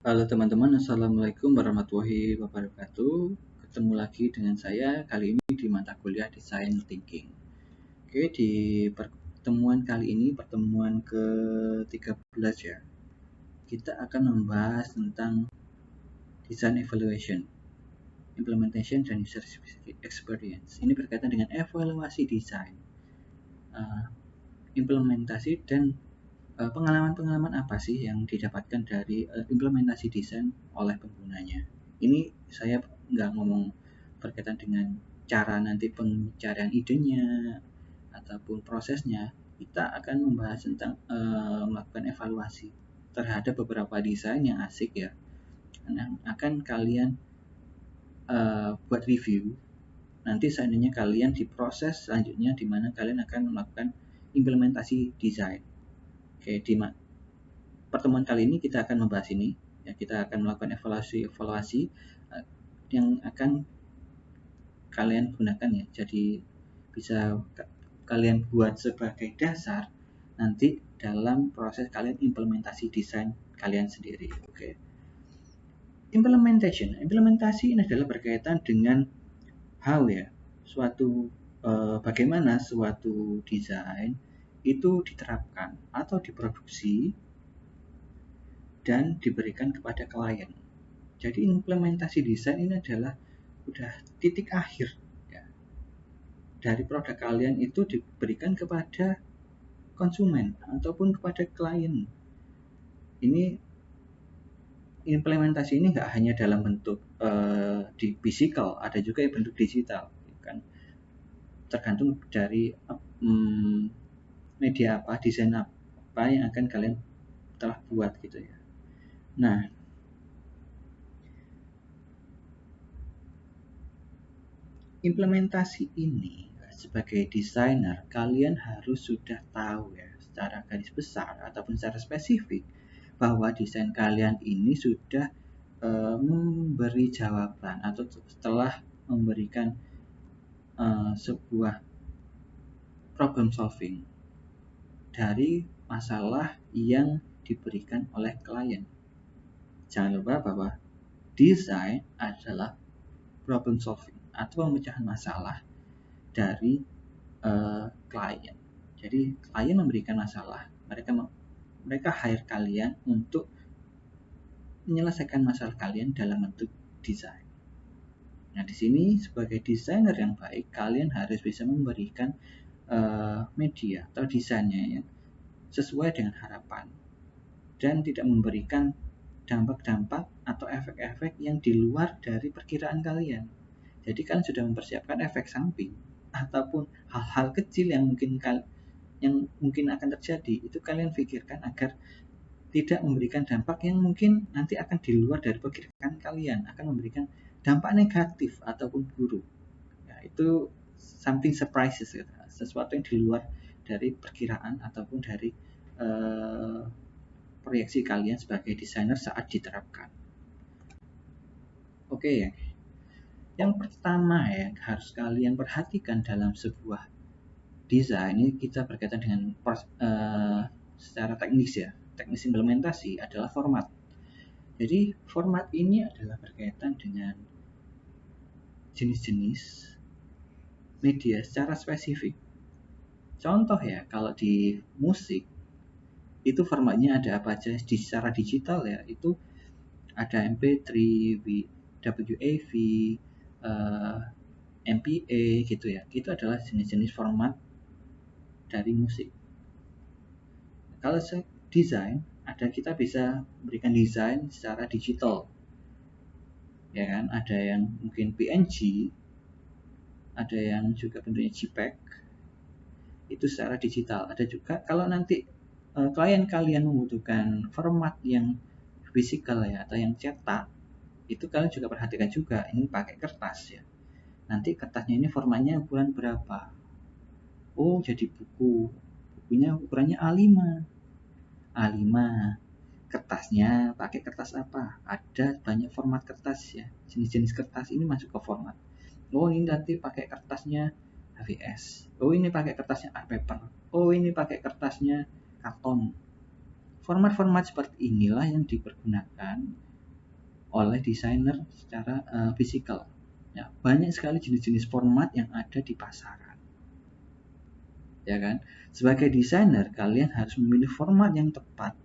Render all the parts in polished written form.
Halo teman-teman, Assalamualaikum warahmatullahi wabarakatuh. Ketemu lagi dengan saya kali ini di mata kuliah Design Thinking. Oke, di pertemuan kali ini, pertemuan ke-13 ya, kita akan membahas tentang Design Evaluation, Implementation, dan User Experience. Ini berkaitan dengan evaluasi desain, implementasi, dan pengalaman-pengalaman apa sih yang didapatkan dari implementasi desain oleh penggunanya. Ini saya nggak ngomong berkaitan dengan cara nanti pencarian idenya ataupun prosesnya. Kita akan membahas tentang melakukan evaluasi terhadap beberapa desain yang asik ya, yang akan kalian buat review. Nanti seandainya kalian di proses selanjutnya di mana kalian akan melakukan implementasi desain. Oke, di pertemuan kali ini kita akan membahas ini ya, kita akan melakukan evaluasi yang akan kalian gunakan ya, jadi bisa kalian buat sebagai dasar nanti dalam proses kalian implementasi desain kalian sendiri. Oke. Implementasi ini adalah berkaitan dengan how ya, bagaimana suatu desain itu diterapkan atau diproduksi dan diberikan kepada klien. Jadi implementasi desain ini adalah udah titik akhir ya, dari produk kalian itu diberikan kepada konsumen ataupun kepada klien. Ini implementasi ini nggak hanya dalam bentuk di physical, ada juga yang bentuk digital kan, tergantung dari media apa, desain apa yang akan kalian telah buat gitu ya. Nah, implementasi ini sebagai desainer kalian harus sudah tahu ya secara garis besar ataupun secara spesifik bahwa desain kalian ini sudah memberi jawaban atau setelah memberikan sebuah problem solving dari masalah yang diberikan oleh klien. Jangan lupa bahwa desain adalah problem solving atau pemecahan masalah dari klien. Jadi klien memberikan masalah, mereka hire kalian untuk menyelesaikan masalah kalian dalam bentuk desain. Nah, di sini sebagai desainer yang baik, kalian harus bisa memberikan media atau desainnya ya, sesuai dengan harapan dan tidak memberikan dampak-dampak atau efek-efek yang di luar dari perkiraan kalian. Jadi kalian sudah mempersiapkan efek samping ataupun hal-hal kecil yang mungkin akan terjadi, itu kalian pikirkan agar tidak memberikan dampak yang mungkin nanti akan di luar dari perkiraan kalian, akan memberikan dampak negatif ataupun buruk. Ya, itu something surprises gitu, sesuatu yang di luar dari perkiraan ataupun dari proyeksi kalian sebagai desainer saat diterapkan. Oke ya. Yang pertama ya harus kalian perhatikan dalam sebuah desain ini, kita berkaitan dengan secara teknis ya, teknis implementasi adalah format. Jadi format ini adalah berkaitan dengan jenis-jenis media secara spesifik. Contoh ya, kalau di musik itu formatnya ada apa aja di secara digital ya, itu ada MP3, WAV, MPA gitu ya. Itu adalah jenis-jenis format dari musik. Kalau desain, kita bisa berikan desain secara digital, ya kan? Ada yang mungkin PNG, ada yang juga bentuknya JPEG, itu secara digital. Ada juga kalau nanti klien kalian membutuhkan format yang fisikal ya, atau yang cetak, itu kalian juga perhatikan juga, ini pakai kertas ya. Nanti kertasnya ini formatnya ukuran berapa? Oh, jadi bukunya ukurannya A5. Kertasnya pakai kertas apa? Ada banyak format kertas ya, jenis-jenis kertas ini masuk ke format. Oh, ini nanti pakai kertasnya HVS. Oh, ini pakai kertasnya art paper. Oh, ini pakai kertasnya karton. Format-format seperti inilah yang dipergunakan oleh desainer secara fisikal. Ya, banyak sekali jenis-jenis format yang ada di pasaran. Ya kan? Sebagai desainer, kalian harus memilih format yang tepat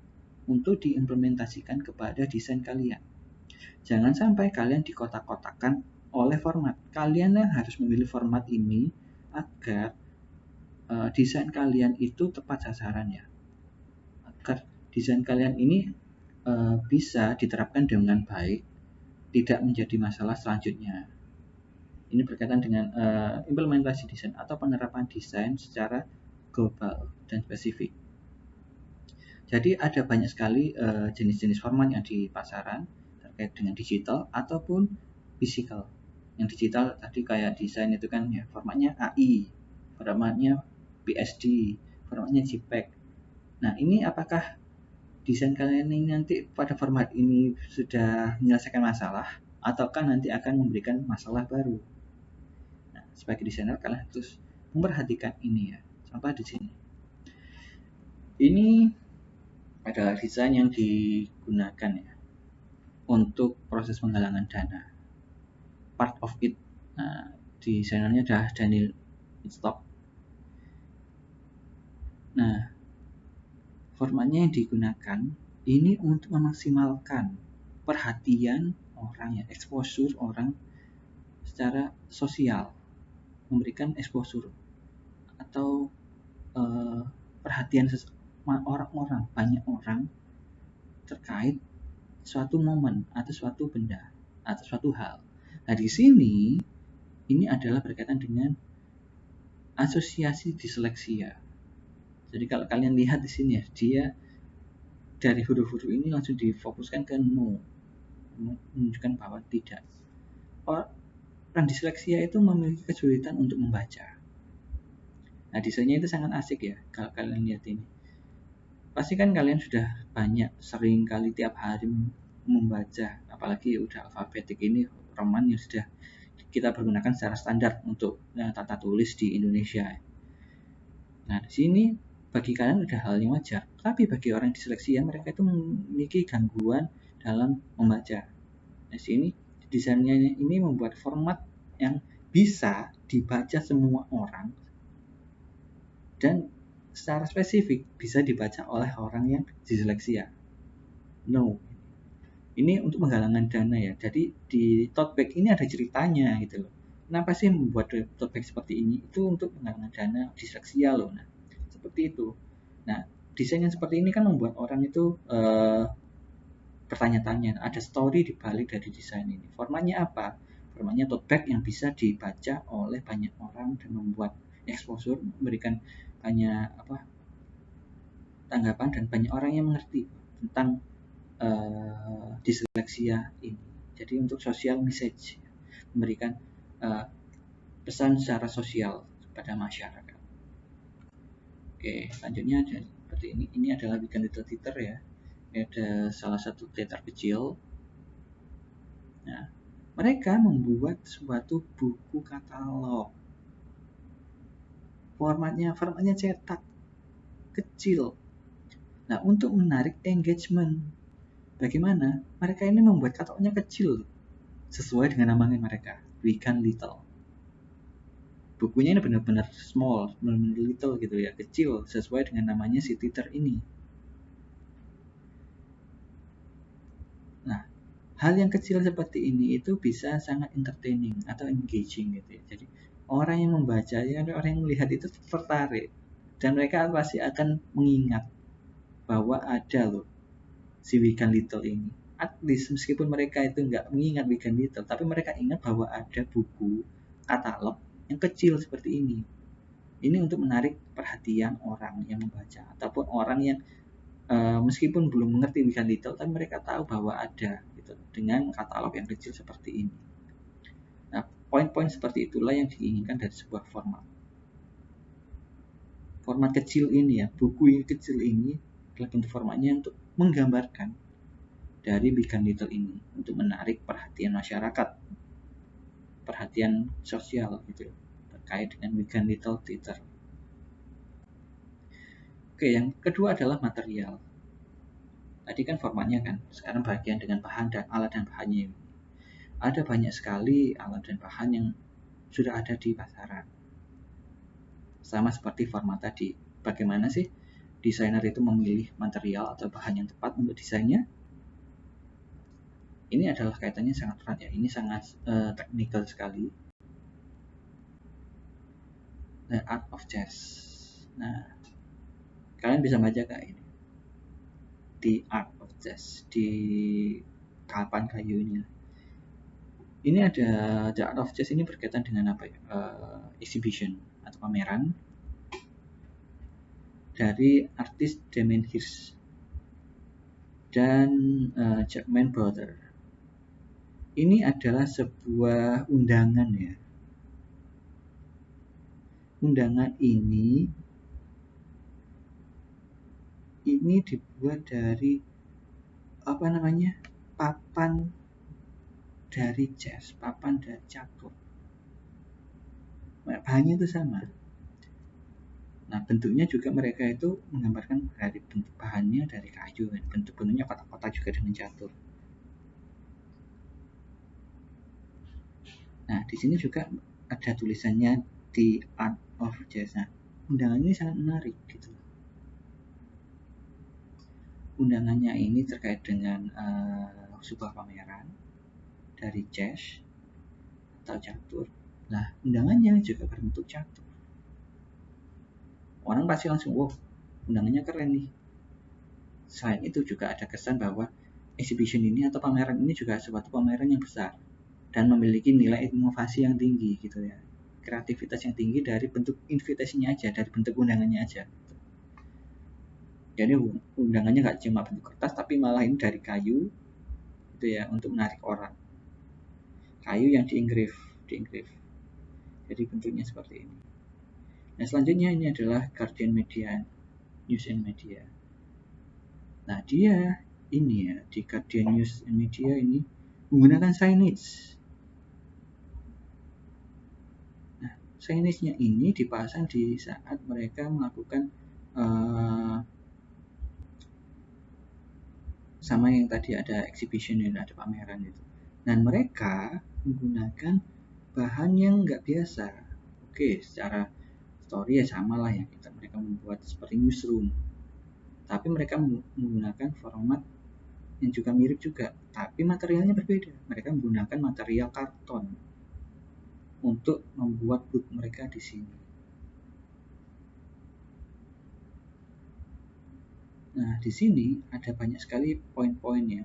untuk diimplementasikan kepada desain kalian. Jangan sampai kalian dikotak-kotakan oleh format. Kalian yang harus memilih format ini agar desain kalian itu tepat sasarannya. Agar desain kalian ini bisa diterapkan dengan baik, tidak menjadi masalah selanjutnya. Ini berkaitan dengan implementasi desain atau penerapan desain secara global dan spesifik. Jadi ada banyak sekali jenis-jenis format yang di pasaran terkait dengan digital ataupun physical. Yang digital tadi kayak desain itu kan ya formatnya AI, formatnya PSD, formatnya JPEG. Nah, ini apakah desain kalian ini nanti pada format ini sudah menyelesaikan masalah ataukah nanti akan memberikan masalah baru? Nah, sebagai desainer kalian harus memperhatikan ini ya. Contoh di sini. Ini adalah desain yang digunakan ya untuk proses penggalangan dana. Part of it. Nah, desainernya adalah Daniel Stock. Nah, formatnya yang digunakan ini untuk memaksimalkan perhatian orang ya, exposure orang secara sosial, memberikan exposure atau perhatian orang-orang, banyak orang terkait suatu momen atau suatu benda atau suatu hal. Nah, di sini ini adalah berkaitan dengan asosiasi disleksia. Jadi kalau kalian lihat di sini ya, dia dari huruf-huruf ini langsung difokuskan ke no, menunjukkan bahwa tidak. Orang disleksia itu memiliki kesulitan untuk membaca. Nah, desainnya itu sangat asik ya kalau kalian lihat ini. Pasti kan kalian sudah banyak sering kali tiap hari membaca, apalagi udah alfabetik ini roman yang sudah kita pergunakan secara standar untuk tata tulis di Indonesia. Nah, di sini bagi kalian udah hal yang wajar, tapi bagi orang disleksia mereka itu memiliki gangguan dalam membaca. Nah, di sini desainnya ini membuat format yang bisa dibaca semua orang dan secara spesifik bisa dibaca oleh orang yang disleksia. No. Ini untuk penggalangan dana ya. Jadi di tote bag ini ada ceritanya gitu loh. Kenapa sih membuat tote bag seperti ini? Itu untuk penggalangan dana disleksia loh. Nah, seperti itu. Nah, desain yang seperti ini kan membuat orang itu bertanya-tanya. Ada story di balik dari desain ini. Formatnya apa? Formatnya tote bag yang bisa dibaca oleh banyak orang dan membuat exposure, memberikan banyak tanggapan dan banyak orang yang mengerti tentang disleksia ini. Jadi untuk social message, memberikan pesan secara sosial kepada masyarakat. Oke, selanjutnya ada seperti ini. Ini adalah Weekend Little Theater ya. Ini ada salah satu teater kecil. Nah, mereka membuat suatu buku katalog. Formatnya cetak kecil. Nah, untuk menarik engagement, bagaimana? Mereka ini membuat katalognya kecil sesuai dengan namanya mereka, Weekend Little. Bukunya ini benar-benar small, benar-benar little gitu ya, kecil sesuai dengan namanya si teater ini. Nah, hal yang kecil seperti ini itu bisa sangat entertaining atau engaging gitu ya. Jadi orang yang membaca, orang yang melihat itu tertarik dan mereka pasti akan mengingat bahwa ada loh si Weekend Little ini. At least meskipun mereka itu nggak mengingat Weekend Little, tapi mereka ingat bahwa ada buku katalog yang kecil seperti ini. Ini untuk menarik perhatian orang yang membaca ataupun orang yang meskipun belum mengerti Weekend Little, tapi mereka tahu bahwa ada gitu dengan katalog yang kecil seperti ini. Nah, poin-poin seperti itulah yang diinginkan dari sebuah format. Format kecil ini ya, buku yang kecil ini adalah bentuk formatnya untuk menggambarkan dari Weekend Little ini untuk menarik perhatian masyarakat, perhatian sosial gitu terkait dengan Weekend Little Theater. Oke, yang kedua adalah material. Tadi kan formatnya kan, sekarang bagian dengan bahan dan alat dan bahannya. Ada banyak sekali alat dan bahan yang sudah ada di pasaran. Sama seperti format tadi, bagaimana sih desainer itu memilih material atau bahan yang tepat untuk desainnya? Ini adalah kaitannya sangat erat ya, ini sangat teknikal sekali. The Art of Jazz. Nah, kalian bisa baca kak ini, The Art of Jazz di kapan kayu ini. Ini ada The Art of Jazz ini berkaitan dengan apa ya? Exhibition atau pameran dari artis Damien Hirst dan Chapman Brother. Ini adalah sebuah undangan ya. Undangan ini dibuat dari apa namanya? Papan dari jazz, papan dari catur. Bahannya itu sama. Nah, bentuknya juga mereka itu menggambarkan dari bentuk bahannya dari kayu kan. Bentuk-bentuknya kotak-kotak juga dengan catur. Nah, di sini juga ada tulisannya The Art of Jazz. Nah, undangan ini sangat menarik gitu. Undangannya ini terkait dengan sebuah pameran dari jazz atau catur. Nah, undangannya juga berbentuk catur. Orang pasti langsung, wow, undangannya keren nih. Selain itu juga ada kesan bahwa exhibition ini atau pameran ini juga suatu pameran yang besar dan memiliki nilai inovasi yang tinggi gitu ya, kreativitas yang tinggi dari bentuk invitasinya aja, dari bentuk undangannya aja. Jadi undangannya nggak cuma bentuk kertas tapi malah ini dari kayu gitu ya, untuk menarik orang. Kayu yang di-engrave. Jadi bentuknya seperti ini. Nah, selanjutnya ini adalah Guardian Media, News and Media. Nah, dia ini ya, di Guardian News and Media ini menggunakan signage. Nah, signage-nya ini dipasang di saat mereka melakukan sama yang tadi ada exhibition dan ada pameran itu. Dan mereka menggunakan bahan yang nggak biasa. Oke, secara story ya sama lah ya, mereka membuat seperti newsroom. Tapi mereka menggunakan format yang juga mirip juga, tapi materialnya berbeda. Mereka menggunakan material karton untuk membuat booth mereka di sini. Nah, di sini ada banyak sekali poin-poinnya.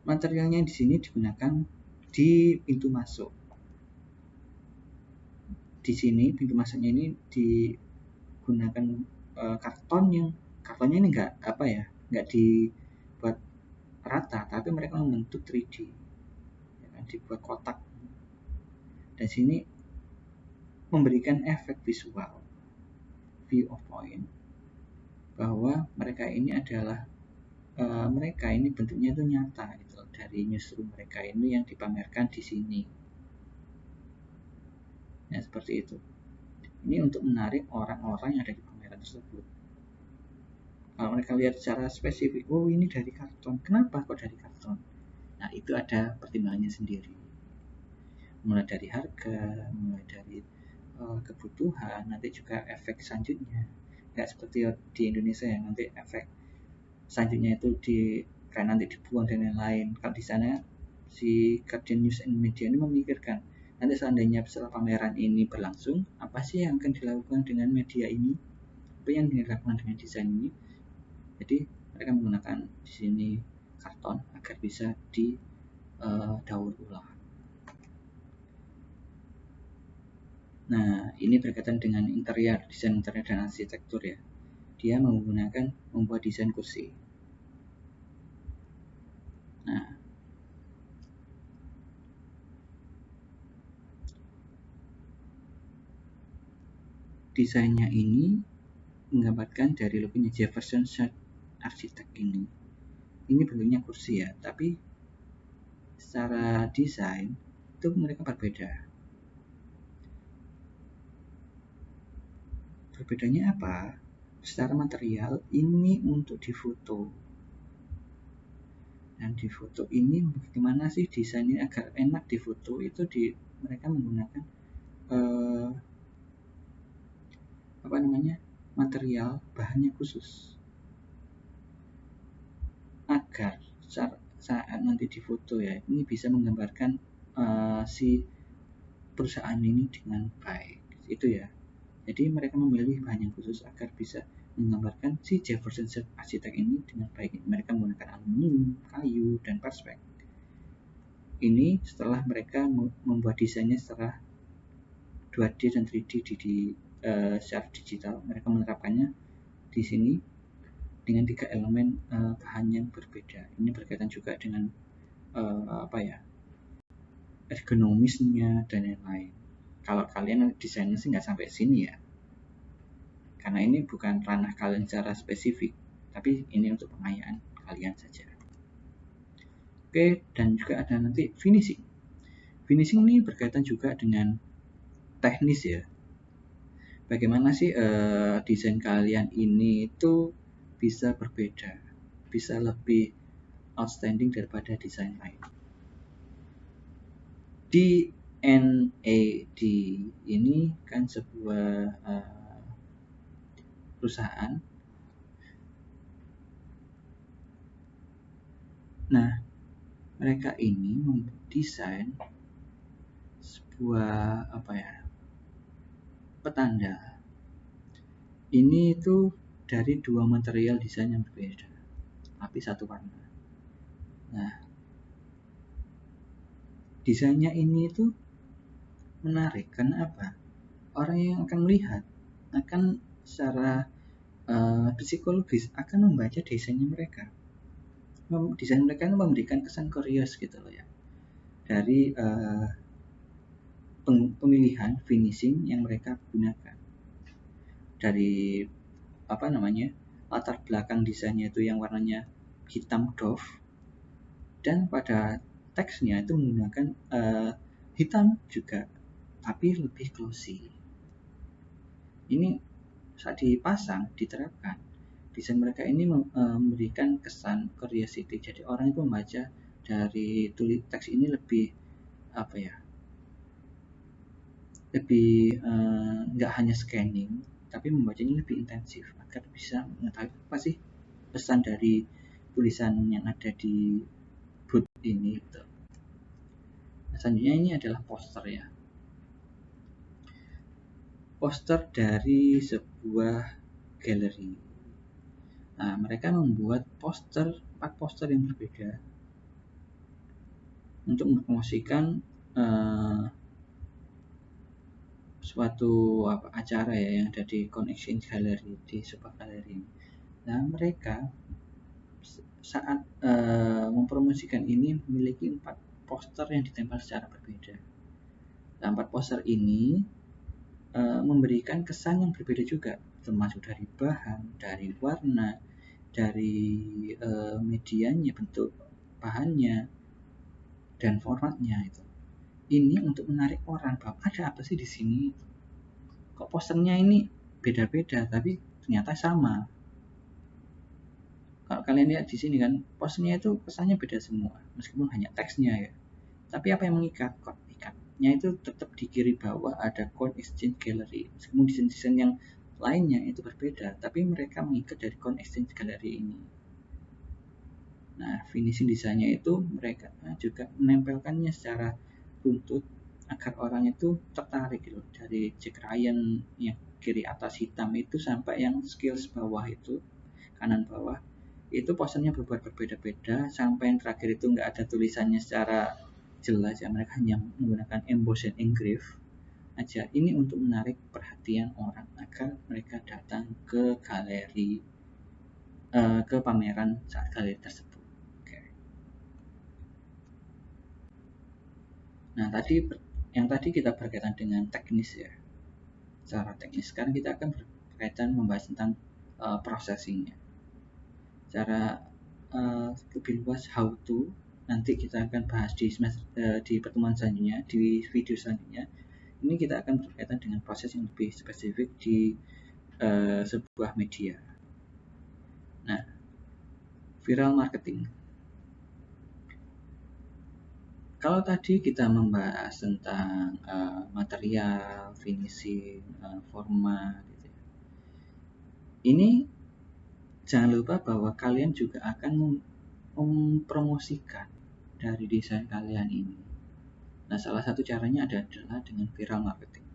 Materialnya di sini digunakan di pintu masuk. Di sini pintu masuknya ini digunakan kartonnya ini nggak dibuat rata, tapi mereka membentuk 3D, ya kan, dibuat kotak. Dan sini memberikan efek visual, view of point, bahwa mereka ini adalah mereka ini bentuknya itu nyata gitu, dari newsroom mereka ini yang dipamerkan di sini. Ya, seperti itu. Ini untuk menarik orang-orang yang ada di pameran tersebut. Kalau mereka lihat secara spesifik, oh ini dari karton. Kenapa kok dari karton? Nah, itu ada pertimbangannya sendiri. Mulai dari harga, mulai dari kebutuhan, nanti juga efek selanjutnya. Nggak seperti di Indonesia ya, nanti efek selanjutnya itu kayak nanti dibuang dan lain-lain. Kalau di sana si Guardian News and Media ini memikirkan, nanti seandainya setelah pameran ini berlangsung, apa sih yang akan dilakukan dengan media ini, apa yang dilakukan dengan desain ini. Jadi mereka menggunakan di sini karton agar bisa didaur ulang. Nah, ini berkaitan dengan interior, desain interior dan arsitektur ya. Dia membuat desain kursi. Nah, desainnya ini menggambarkan dari logonya Jefferson Architect ini. Ini bentuknya kursi ya, tapi secara desain itu mereka berbeda. Berbedanya apa? Secara material ini untuk difoto. Dan di foto ini bagaimana sih desainnya agar enak di foto itu mereka menggunakan material bahannya khusus agar saat nanti di foto ya ini bisa menggambarkan si perusahaan ini dengan baik itu ya. Jadi mereka memilih bahan yang khusus agar bisa menggambarkan si Jefferson Architect ini dengan baik. Mereka menggunakan aluminium, kayu, dan perspek. Ini setelah mereka membuat desainnya secara 2D dan 3D secara digital, mereka menerapkannya di sini dengan 3 elemen bahan yang berbeda. Ini berkaitan juga dengan ergonomisnya dan lain-lain. Kalau kalian desainnya sih nggak sampai sini ya, karena ini bukan ranah kalian secara spesifik, tapi ini untuk pengayaan kalian saja. Oke, dan juga ada nanti finishing. Finishing ini berkaitan juga dengan teknis ya. Bagaimana sih desain kalian ini itu bisa berbeda, bisa lebih outstanding daripada desain lain. D&AD ini kan sebuah perusahaan. Nah, mereka ini mendesain sebuah petanda. Ini itu dari 2 material desain yang berbeda, tapi satu warna. Nah, desainnya ini itu menarik karena apa? Orang yang akan melihat akan secara psikologis akan membaca desainnya mereka. Desain mereka itu memberikan kesan curious gitu loh ya. Dari pemilihan finishing yang mereka gunakan. Dari latar belakang desainnya itu yang warnanya hitam doff, dan pada teksnya itu menggunakan hitam juga tapi lebih glossy. Ini saat dipasang, diterapkan, desain mereka ini memberikan kesan curiosity. Jadi orang itu membaca dari teks ini lebih lebih nggak hanya scanning, tapi membacanya lebih intensif agar bisa mengetahui apa sih pesan dari tulisan yang ada di booth ini gitu. Nah, selanjutnya ini adalah poster ya. Poster dari sebuah galeri. Nah, mereka membuat 4 poster yang berbeda untuk mempromosikan suatu acara ya yang ada di Connection Gallery, di sebuah galeri. Nah, mereka saat mempromosikan ini memiliki 4 poster yang ditempel secara berbeda. Nah, 4 poster ini memberikan kesan yang berbeda juga, termasuk dari bahan, dari warna, dari medianya, bentuk bahannya, dan formatnya itu. Ini untuk menarik orang bahwa ada apa sih di sini? Kok posternya ini beda-beda tapi ternyata sama. Kalau kalian lihat di sini kan, posternya itu kesannya beda semua, meskipun hanya teksnya ya. Tapi apa yang mengikat? Kode ikatnya itu tetap di kiri bawah ada Code Exchange Gallery. Meskipun desain-desain yang lainnya itu berbeda, tapi mereka mengikat dari Code Exchange Gallery ini. Nah, finishing desainnya itu mereka juga menempelkannya secara runtut agar orang itu tertarik gitu, dari Jack Ryan yang kiri atas hitam itu sampai yang skills bawah itu kanan bawah itu posternya berbuat berbeda-beda, sampai yang terakhir itu nggak ada tulisannya secara jelas ya, mereka hanya menggunakan emboss and engrave aja. Ini untuk menarik perhatian orang agar mereka datang ke galeri, ke pameran saat galeri tersebut. Nah, yang tadi kita berkaitan dengan teknis ya, secara teknis. Sekarang kita akan berkaitan membahas tentang processingnya. Secara lebih luas how to nanti kita akan bahas di pertemuan selanjutnya, di video selanjutnya. Ini kita akan berkaitan dengan proses yang lebih spesifik di sebuah media. Nah, viral marketing. Kalau tadi kita membahas tentang material, finishing, format, gitu ya. Ini jangan lupa bahwa kalian juga akan mempromosikan dari desain kalian ini. Nah, salah satu caranya adalah dengan viral marketing.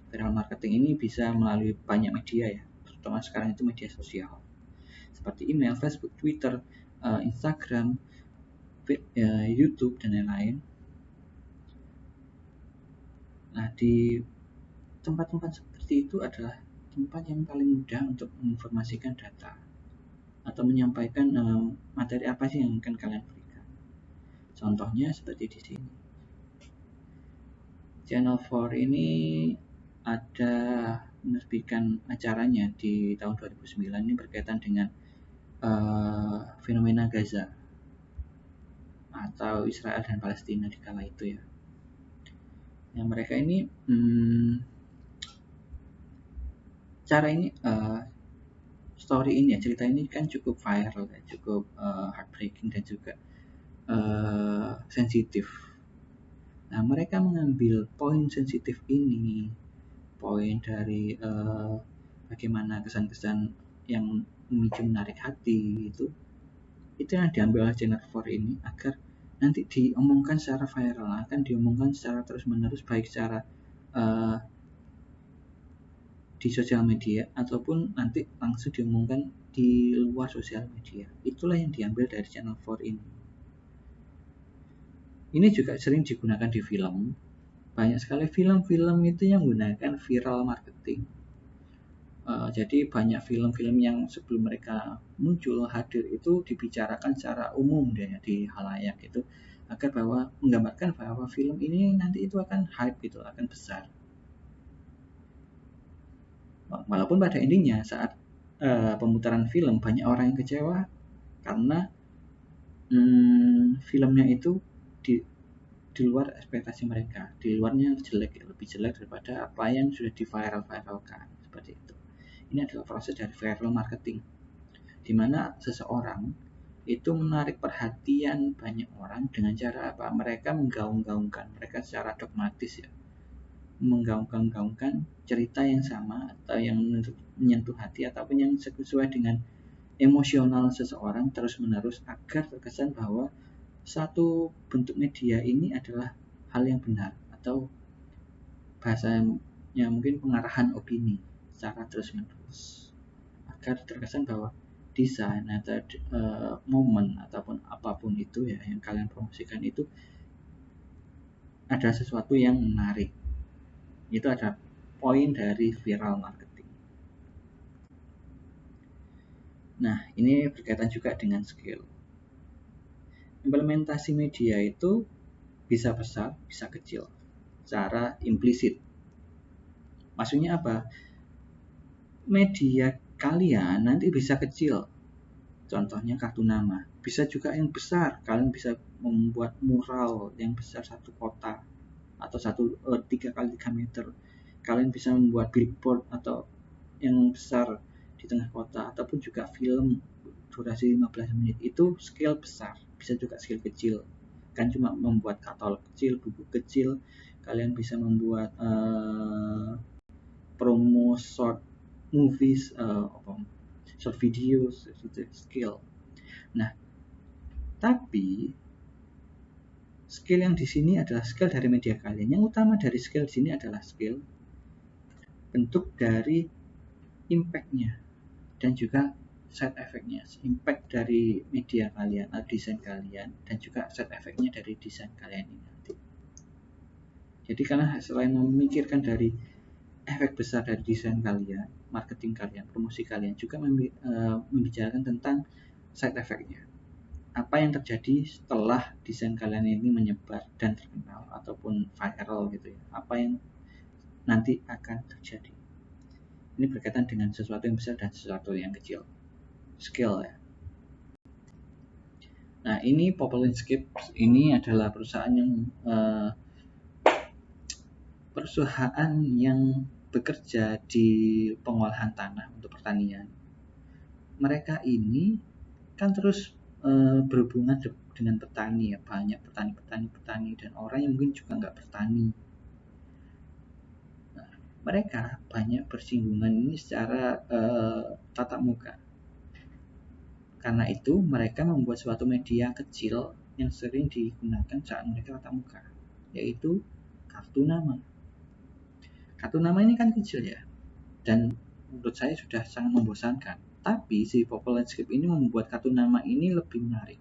Viral marketing ini bisa melalui banyak media ya, terutama sekarang itu media sosial seperti email, Facebook, Twitter, Instagram, YouTube, dan lain-lain. Nah, di tempat-tempat seperti itu adalah tempat yang paling mudah untuk menginformasikan data atau menyampaikan materi apa sih yang akan kalian berikan. Contohnya seperti di sini. Channel 4 ini ada menerbitkan acaranya di tahun 2009 ini berkaitan dengan fenomena Gaza atau Israel dan Palestina di kala itu ya. Yang mereka ini cara ini story ini ya, cerita ini kan cukup viral ya, cukup heartbreaking dan juga sensitif. Nah, mereka mengambil poin sensitif ini, poin dari bagaimana kesan-kesan yang memicu menarik hati itu yang diambil oleh channel 4 ini agar nanti diomongkan secara viral, akan diomongkan secara terus-menerus baik secara di sosial media ataupun nanti langsung diumumkan di luar sosial media. Itulah yang diambil dari channel 4 ini. Ini juga sering digunakan di film. Banyak sekali film-film itu yang menggunakan viral marketing. Jadi banyak film-film yang sebelum mereka muncul hadir itu dibicarakan secara umum deh di halayak itu agar bahwa menggambarkan bahwa film ini nanti itu akan hype gitu, akan besar. Walaupun pada intinya saat pemutaran film banyak orang yang kecewa karena filmnya itu di luar ekspektasi mereka, di luarnya jelek, lebih jelek daripada apa yang sudah di viralkan seperti itu. Ini adalah proses dari viral marketing, di mana seseorang itu menarik perhatian banyak orang dengan cara apa? Mereka menggaung-gaungkan, mereka secara dogmatis ya, menggaung-gaungkan cerita yang sama atau yang menyentuh hati ataupun yang sesuai dengan emosional seseorang terus-menerus agar terkesan bahwa satu bentuk media ini adalah hal yang benar atau bahasanya mungkin pengarahan opini secara terus-menerus agar terkesan bahwa desain atau momen ataupun apapun itu ya yang kalian promosikan itu ada sesuatu yang menarik. Itu ada poin dari viral marketing. Nah, ini berkaitan juga dengan skill. Implementasi media itu bisa besar, bisa kecil secara implisit. Maksudnya apa? Media kalian nanti bisa kecil, contohnya kartu nama. Bisa juga yang besar, kalian bisa membuat mural yang besar satu kota atau 3x3 meter. Kalian bisa membuat billboard atau yang besar di tengah kota, ataupun juga film durasi 15 menit itu scale besar, bisa juga scale kecil. Kan cuma membuat katalog kecil, buku kecil, kalian bisa membuat promo short movies, short videos, itu skill. Nah, tapi skill yang di sini adalah skill dari media kalian. Yang utama dari skill di sini adalah skill bentuk dari impact-nya dan juga side effect-nya. Impact dari media kalian atau desain kalian dan juga side effect-nya dari desain kalian ini nanti. Jadi karena selain memikirkan dari efek besar dari desain kalian, marketing kalian, promosi kalian, juga membicarakan tentang side effect-nya. Apa yang terjadi setelah desain kalian ini menyebar dan terkenal ataupun viral gitu ya. Apa yang nanti akan terjadi. Ini berkaitan dengan sesuatu yang besar dan sesuatu yang kecil. Skill ya. Nah, ini Populinscape ini adalah perusahaan yang bekerja di pengolahan tanah untuk pertanian. Mereka ini kan terus berhubungan dengan petani ya, banyak petani dan orang yang mungkin juga nggak bertani. Nah, mereka banyak bersinggungan ini secara tatap muka. Karena itu mereka membuat suatu media kecil yang sering digunakan saat mereka tatap muka, yaitu kartu nama. Kartu nama ini kan kecil ya, dan menurut saya sudah sangat membosankan. Tapi si Popol Landscape ini membuat kartu nama ini lebih menarik.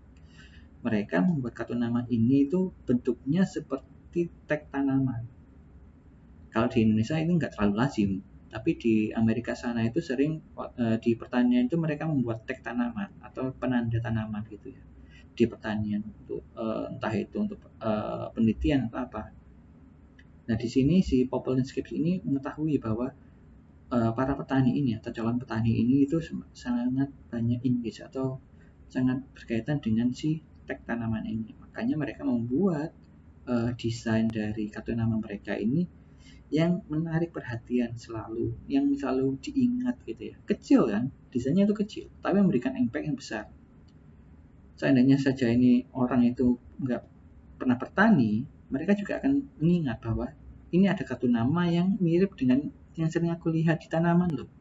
Mereka membuat kartu nama ini itu bentuknya seperti tag tanaman. Kalau di Indonesia ini nggak terlalu lazim, tapi di Amerika sana itu sering di pertanian itu mereka membuat tag tanaman atau penanda tanaman gitu ya di pertanian untuk entah itu untuk penelitian atau apa. Nah di sini si Popol Landscape ini mengetahui bahwa para petani ini atau calon petani ini itu sangat banyak engage atau sangat berkaitan dengan si tag tanaman ini. Makanya mereka membuat desain dari kartu nama mereka ini yang menarik perhatian selalu, yang selalu diingat gitu ya. Kecil kan, desainnya itu kecil, tapi memberikan impact yang besar. Seandainya saja ini orang itu nggak pernah bertani, mereka juga akan mengingat bahwa ini ada kartu nama yang mirip dengan yang sering aku lihat di tanaman loh.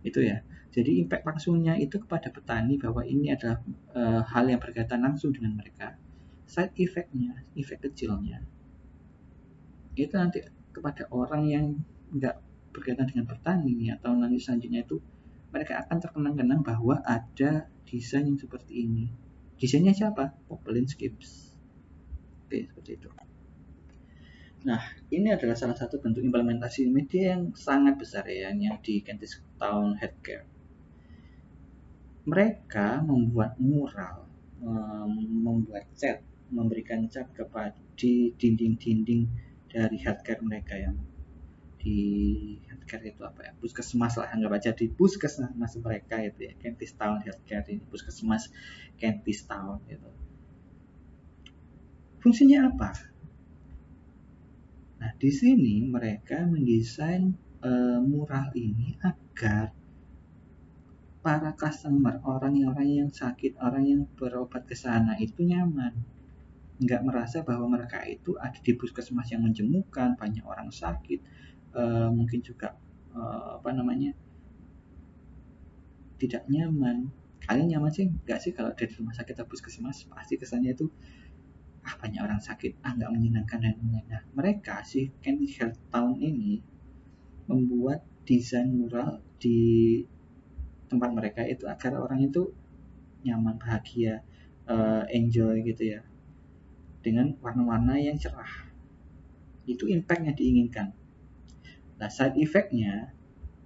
Itu ya. Jadi impact langsungnya itu kepada petani bahwa ini adalah hal yang berkaitan langsung dengan mereka. Side effect-nya, efek kecilnya, itu nanti kepada orang yang nggak berkaitan dengan petani atau nanti selanjutnya itu mereka akan terkenang-kenang bahwa ada desain yang seperti ini. Desainnya siapa? Popol Landscapes. Oke, seperti itu. Nah, ini adalah salah satu bentuk implementasi media yang sangat besar ya, yang di Kentish Town Healthcare. Mereka membuat mural, membuat cat, memberikan cat kepada di dinding-dinding dari healthcare mereka yang di healthcare itu apa ya, puskesmas lah, anggap aja di puskesmas mereka itu ya, Kentish Town Healthcare ini puskesmas Kentish Town itu. Fungsinya apa? Nah, di sini mereka mendesain mural ini agar para customer, orang-orang yang sakit, orang yang berobat ke sana itu nyaman. Nggak merasa bahwa mereka itu ada di puskesmas yang menjemukan, banyak orang sakit, mungkin juga tidak nyaman. Kalian nyaman sih nggak sih kalau dari rumah sakit atau puskesmas? Pasti kesannya itu banyak orang sakit, nggak menyenangkan dan lain-lain. Nah, mereka si Kentish Health Town ini membuat desain mural di tempat mereka itu agar orang itu nyaman, bahagia, enjoy gitu ya, dengan warna-warna yang cerah. Itu impact yang diinginkan. Nah, side effect-nya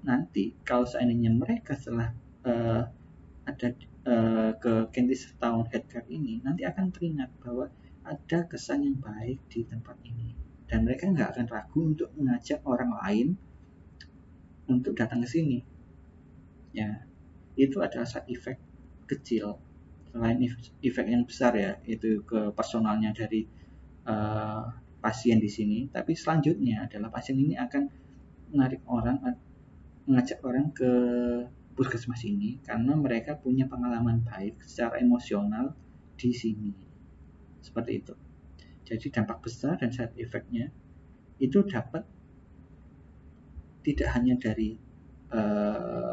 nanti kalau seandainya mereka setelah ada ke Kentish Town Healthcare ini, nanti akan teringat bahwa ada kesan yang baik di tempat ini, dan mereka nggak akan ragu untuk mengajak orang lain untuk datang ke sini. Ya, itu adalah side effect kecil selain efek yang besar ya, itu ke personalnya dari pasien di sini. Tapi selanjutnya adalah pasien ini akan mengajak orang ke puskesmas ini karena mereka punya pengalaman baik secara emosional di sini. Seperti itu. Jadi dampak besar dan side effect-nya itu dapat tidak hanya dari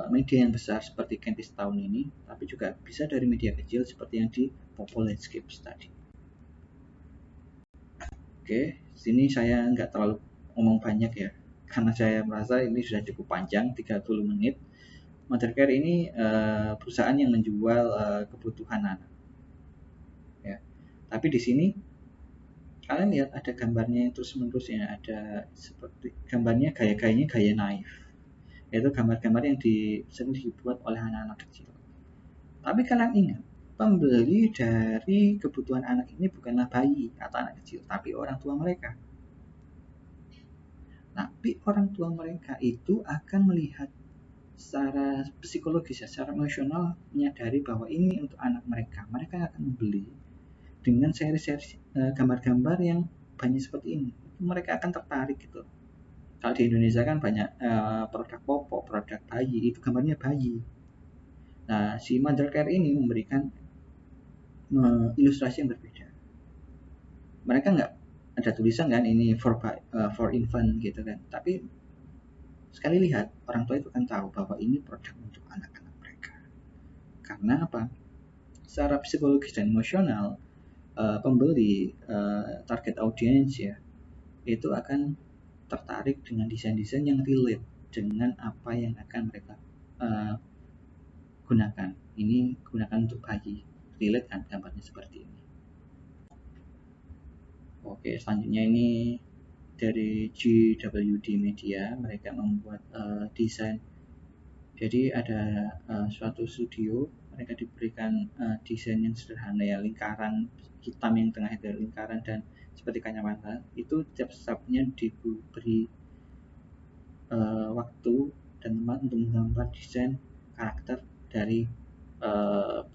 media yang besar seperti Kentish Town ini, tapi juga bisa dari media kecil seperti yang di Popol Landscapes tadi. Oke, sini saya nggak terlalu ngomong banyak ya, karena saya merasa ini sudah cukup panjang, 30 menit. Mothercare ini perusahaan yang menjual kebutuhan anak. Ya. Tapi di sini kalian lihat ada gambarnya terus-menerus ya, ada seperti gambarnya gaya-gayanya gaya naif. Yaitu gambar-gambar yang sering dibuat oleh anak-anak kecil. Tapi kalian ingat, pembeli dari kebutuhan anak ini bukanlah bayi atau anak kecil, tapi orang tua mereka. Tapi orang tua mereka itu akan melihat secara psikologis, secara emosional menyadari bahwa ini untuk anak mereka. Mereka akan membeli dengan seri-seri gambar-gambar yang banyak seperti ini. Mereka akan tertarik gitu. Kalau di Indonesia kan banyak produk popok, produk bayi, itu gambarnya bayi. Nah, si Mothercare ini memberikan ilustrasi yang berbeda. Mereka nggak ada tulisan kan ini for infant gitu kan, tapi sekali lihat orang tua itu akan tahu bahwa ini produk untuk anak-anak mereka. Karena apa? Secara psikologis dan emosional, pembeli target audience ya itu akan tertarik dengan desain-desain yang relate dengan apa yang akan mereka gunakan. Ini gunakan untuk bayi, relate kan gambarnya seperti ini. Oke, selanjutnya ini dari GWD Media, mereka membuat desain. Jadi ada suatu studio, mereka diberikan desain yang sederhana ya, lingkaran hitam yang tengah itu lingkaran dan seperti kacamata. Itu setiap stepnya diberi waktu dan tempat untuk menggambar desain karakter dari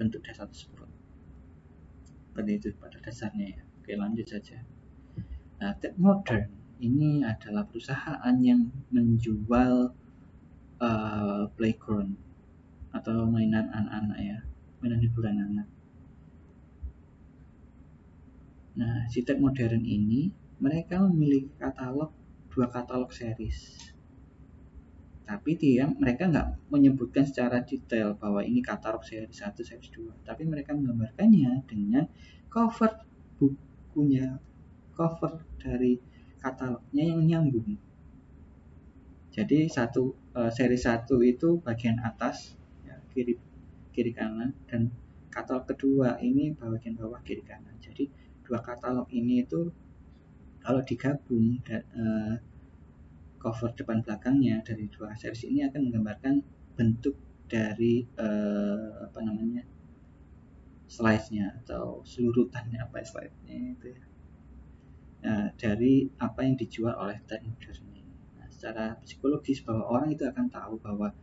bentuk dasar tersebut. Seperti itu pada dasarnya ya. Oke, lanjut saja. Nah, Ted Modern ini adalah perusahaan yang menjual playground atau mainan anak-anak ya, mainan hiburan anak. Nah, si Ted Modern ini mereka memiliki dua katalog series. Tapi mereka nggak menyebutkan secara detail bahwa ini katalog seri 1, seri 2. Tapi mereka menggambarkannya dengan cover bukunya, cover dari katalognya yang nyambung. Jadi seri 1 itu bagian atas, ya, kiri kanan, dan katalog kedua ini bagian bawah kiri kanan. Jadi dua katalog ini itu kalau digabung cover depan belakangnya dari dua series ini akan menggambarkan bentuk dari slide-nya atau selurutannya slide-nya itu ya. Nah, dari apa yang dijual oleh Ted Modern ini. Nah, secara psikologis bahwa orang itu akan tahu bahwa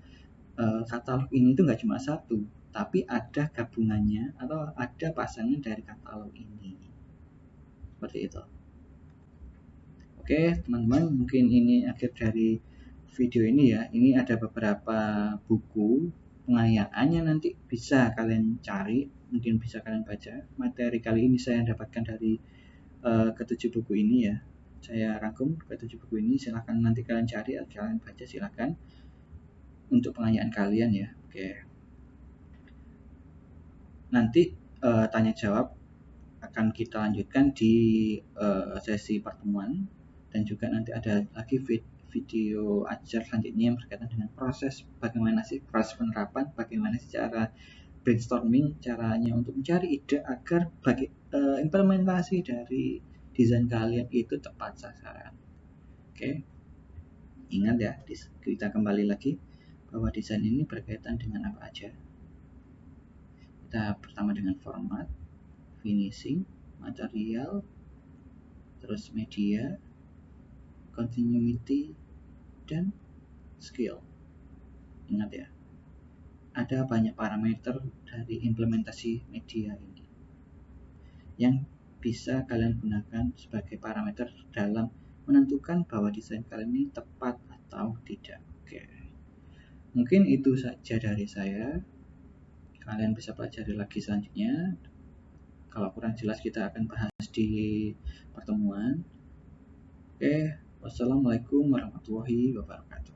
katalog ini itu nggak cuma satu, tapi ada gabungannya atau ada pasangan dari katalog ini. Seperti itu. Oke teman-teman, mungkin ini akhir dari video ini ya. Ini ada beberapa buku pengayaannya, nanti bisa kalian cari, mungkin bisa kalian baca. Materi kali ini saya dapatkan dari ketujuh buku ini ya. Saya rangkum ketujuh buku ini, silahkan nanti kalian cari, kalian baca silahkan untuk pengayaan kalian ya. Oke. Nanti tanya jawab akan kita lanjutkan di sesi pertemuan. Dan juga nanti ada lagi video ajar selanjutnya yang berkaitan dengan proses penerapan, bagaimana sih cara brainstorming, caranya untuk mencari ide agar implementasi dari desain kalian itu tepat sasaran. Oke, ingat ya, kita kembali lagi bahwa desain ini berkaitan dengan apa aja. Kita pertama dengan format, finishing, material, terus media, continuity, dan skill. Ingat ya, ada banyak parameter dari implementasi media ini yang bisa kalian gunakan sebagai parameter dalam menentukan bahwa desain kalian ini tepat atau tidak. Oke. Mungkin itu saja dari saya. Kalian bisa pelajari lagi selanjutnya. Kalau kurang jelas kita akan bahas di pertemuan. Oke, wassalamualaikum warahmatullahi wabarakatuh.